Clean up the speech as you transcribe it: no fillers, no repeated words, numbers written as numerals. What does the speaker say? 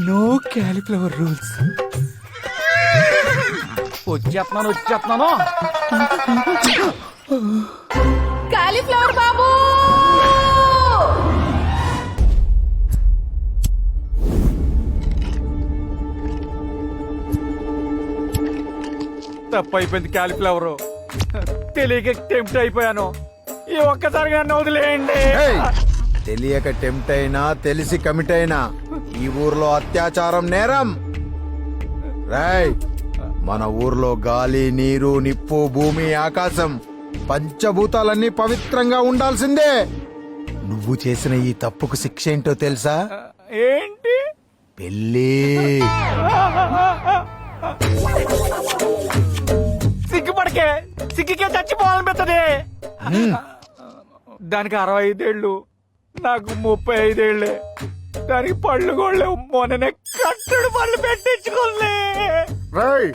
No cauliflower rules. వచ్చేస్తున్నాను. Cauliflower బాబు తప్పు అయిపోయింది. క్యాలిఫ్లవర్ తెలియక టెంప్ట్ అయిపోయాను. ఈ ఒక్కసారిగా నన్ను వదిలేయండి. ఏయ్! తెలియక టెంప్ట్ అయినా తెలిసి కమిట్ అయినా ఈ ఊర్లో అత్యాచారం నేరం. రాయ్, మన ఊర్లో గాలి, నీరు, నిప్పు, భూమి, ఆకాశం పంచభూతాలన్నీ పవిత్రంగా ఉండాల్సిందే. నువ్వు చేసిన ఈ తప్పుకు శిక్ష ఏంటో తెలుసా? ఏంటి? పెళ్ళి. సిగ్గుపడకే, సిగ్గుకే చచ్చిపోవాలనిపిస్తుంది. దానికి 65 ఏళ్ళు, నాకు 35 ఏళ్ళే. దానికి పళ్ళు గోళ్ళే. మొన్ననే కట్టడు పళ్ళు పెట్టించుకోలే. రాయ్,